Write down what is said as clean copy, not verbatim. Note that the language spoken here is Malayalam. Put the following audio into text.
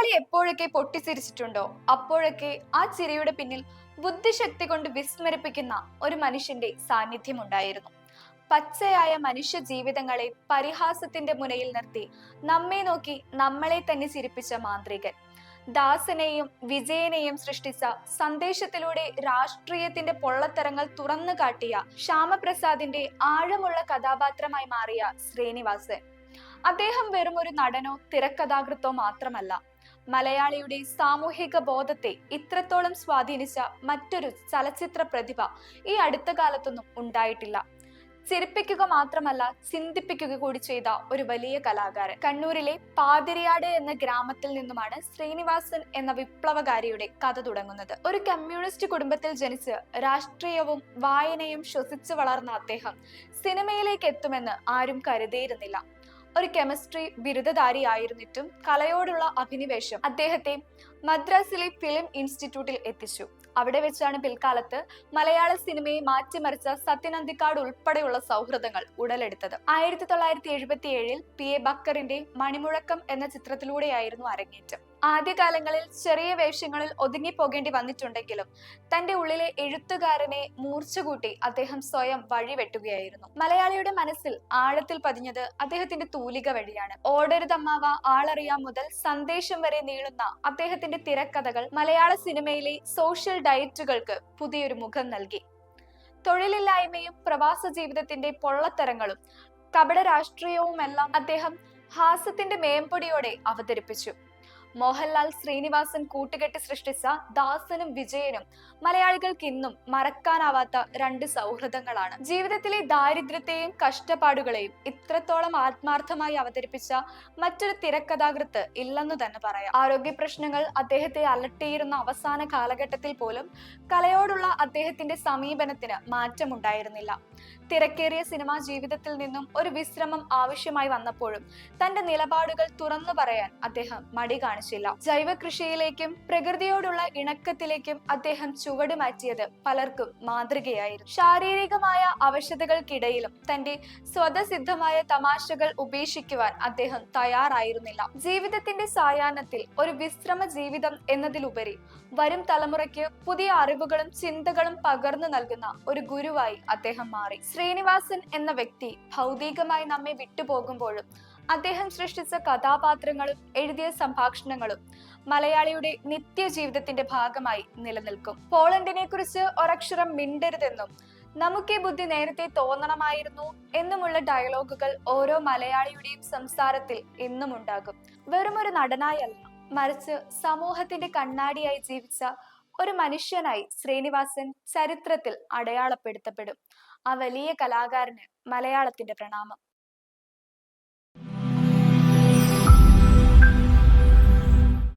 മലയാളി എപ്പോഴൊക്കെ പൊട്ടിച്ചിരിച്ചിട്ടുണ്ടോ അപ്പോഴൊക്കെ ആ ചിരിയുടെ പിന്നിൽ ബുദ്ധിശക്തി കൊണ്ട് വിസ്മരിപ്പിക്കുന്ന ഒരു മനുഷ്യന്റെ സാന്നിധ്യം ഉണ്ടായിരുന്നു. പച്ചയായ മനുഷ്യ ജീവിതങ്ങളെ പരിഹാസത്തിന്റെ മുനയിൽ നിർത്തി നമ്മെ നോക്കി നമ്മളെ തന്നെ ചിരിപ്പിച്ച മാന്ത്രികൻ. ദാസനെയും വിജയനെയും സൃഷ്ടിച്ച സന്ദേശത്തിലൂടെ രാഷ്ട്രീയത്തിന്റെ പൊള്ളത്തരങ്ങൾ തുറന്നു കാട്ടിയ ശ്യാമപ്രസാദിന്റെ ആഴമുള്ള കഥാപാത്രമായി മാറിയ ശ്രീനിവാസൻ. അദ്ദേഹം വെറും ഒരു നടനോ തിരക്കഥാകൃത്തോ മാത്രമല്ല, മലയാളിയുടെ സാമൂഹിക ബോധത്തെ ഇത്രത്തോളം സ്വാധീനിച്ച മറ്റൊരു ചലച്ചിത്ര പ്രതിഭ ഈ അടുത്ത കാലത്തൊന്നും ഉണ്ടായിട്ടില്ല. ചിരിപ്പിക്കുക മാത്രമല്ല, ചിന്തിപ്പിക്കുക കൂടി ചെയ്ത ഒരു വലിയ കലാകാരൻ. കണ്ണൂരിലെ പാതിരിയാട് എന്ന ഗ്രാമത്തിൽ നിന്നുമാണ് ശ്രീനിവാസൻ എന്ന വിപ്ലവകാരിയുടെ കഥ തുടങ്ങുന്നത്. ഒരു കമ്മ്യൂണിസ്റ്റ് കുടുംബത്തിൽ ജനിച്ച് രാഷ്ട്രീയവും വായനയും ശ്വസിച്ചു വളർന്ന അദ്ദേഹം സിനിമയിലേക്ക് എത്തുമെന്ന് ആരും കരുതിയിരുന്നില്ല. ഒരു കെമിസ്ട്രി ബിരുദധാരിയായിരുന്നിട്ടും കലയോടുള്ള അഭിനിവേശം അദ്ദേഹത്തെ മദ്രാസിലെ ഫിലിം ഇൻസ്റ്റിറ്റ്യൂട്ടിൽ എത്തിച്ചു. അവിടെ വെച്ചാണ് പിൽക്കാലത്ത് മലയാള സിനിമയെ മാറ്റിമറിച്ച സത്യൻ അന്തിക്കാട് ഉൾപ്പെടെയുള്ള സൗഹൃദങ്ങൾ ഉടലെടുത്തത്. 1977 PA ബക്കറിന്റെ മണിമുഴക്കം എന്ന ചിത്രത്തിലൂടെയായിരുന്നു അരങ്ങേറ്റം. ആദ്യകാലങ്ങളിൽ ചെറിയ വേഷങ്ങളിൽ ഒതുങ്ങിപ്പോകേണ്ടി വന്നിട്ടുണ്ടെങ്കിലും തന്റെ ഉള്ളിലെ എഴുത്തുകാരനെ മൂർച്ചകൂട്ടി അദ്ദേഹം സ്വയം വഴിവെട്ടുകയായിരുന്നു. മലയാളിയുടെ മനസ്സിൽ ആഴത്തിൽ പതിഞ്ഞത് അദ്ദേഹത്തിന്റെ തൂലിക വഴിയാണ്. ഓടരുതമ്മാവ, ആളറിയാം മുതൽ സന്ദേശം വരെ നീളുന്ന അദ്ദേഹത്തിന്റെ തിരക്കഥകൾ മലയാള സിനിമയിലെ സോഷ്യൽ ഡയറ്റുകൾക്ക് പുതിയൊരു മുഖം നൽകി. തൊഴിലില്ലായ്മയും പ്രവാസ ജീവിതത്തിന്റെ പൊള്ളത്തരങ്ങളും കപട രാഷ്ട്രീയവുമെല്ലാം അദ്ദേഹം ഹാസ്യത്തിന്റെ മേമ്പൊടിയോടെ അവതരിപ്പിച്ചു. മോഹൻലാൽ ശ്രീനിവാസൻ കൂട്ടുകെട്ടി സൃഷ്ടിച്ച ദാസനും വിജയനും മലയാളികൾക്ക് ഇന്നും മറക്കാനാവാത്ത രണ്ട് സൗഹൃദങ്ങളാണ്. ജീവിതത്തിലെ ദാരിദ്ര്യത്തെയും കഷ്ടപ്പാടുകളെയും ഇത്രത്തോളം ആത്മാർത്ഥമായി അവതരിപ്പിച്ച മറ്റൊരു തിരക്കഥാകൃത്ത് ഇല്ലെന്നു തന്നെ പറയാം. ആരോഗ്യ പ്രശ്നങ്ങൾ അദ്ദേഹത്തെ അലട്ടിയിരുന്ന അവസാന കാലഘട്ടത്തിൽ പോലും കലയോടുള്ള അദ്ദേഹത്തിന്റെ സമീപനത്തിന് മാറ്റമുണ്ടായിരുന്നില്ല. തിരക്കേറിയ സിനിമാ ജീവിതത്തിൽ നിന്നും ഒരു വിശ്രമം ആവശ്യമായി വന്നപ്പോഴും തന്റെ നിലപാടുകൾ തുറന്നു പറയാൻ അദ്ദേഹം മടി കാണിച്ചില്ല. ജൈവ കൃഷിയിലേക്കും പ്രകൃതിയോടുള്ള ഇണക്കത്തിലേക്കും അദ്ദേഹം ചുവട് മാറ്റിയത് പലർക്കും മാതൃകയായിരുന്നു. ശാരീരികമായ അവശതകൾക്കിടയിലും തന്റെ സ്വതസിദ്ധമായ തമാശകൾ ഉപേക്ഷിക്കുവാൻ അദ്ദേഹം തയ്യാറായിരുന്നില്ല. ജീവിതത്തിന്റെ സായാഹ്നത്തിൽ ഒരു വിശ്രമ ജീവിതം എന്നതിലുപരി വരും തലമുറയ്ക്ക് പുതിയ അറിവുകളും ചിന്തകളും പകർന്നു നൽകുന്ന ഒരു ഗുരുവായി അദ്ദേഹം മാറി. ശ്രീനിവാസൻ എന്ന വ്യക്തി ഭൗതികമായി നമ്മെ വിട്ടുപോകുമ്പോഴും അദ്ദേഹം സൃഷ്ടിച്ച കഥാപാത്രങ്ങളും എഴുതിയ സംഭാഷണങ്ങളും മലയാളിയുടെ നിത്യജീവിതത്തിന്റെ ഭാഗമായി നിലനിൽക്കും. പോളണ്ടിനെ കുറിച്ച് ഒരക്ഷരം മിണ്ടരുതെന്നും നമുക്കേ ബുദ്ധി നേരത്തെ തോന്നണമായിരുന്നു എന്നുമുള്ള ഡയലോഗുകൾ ഓരോ മലയാളിയുടെയും സംസാരത്തിൽ എന്നും ഉണ്ടാകും. വെറുമൊരു നടനായല്ല, മറിച്ച് സമൂഹത്തിന്റെ കണ്ണാടിയായി ജീവിച്ച ഒരു മനുഷ്യനായി ശ്രീനിവാസൻ ചരിത്രത്തിൽ അടയാളപ്പെടുത്തപ്പെടും. ആ വലിയ കലാകാരന് മലയാളത്തിന്റെ പ്രണാമം.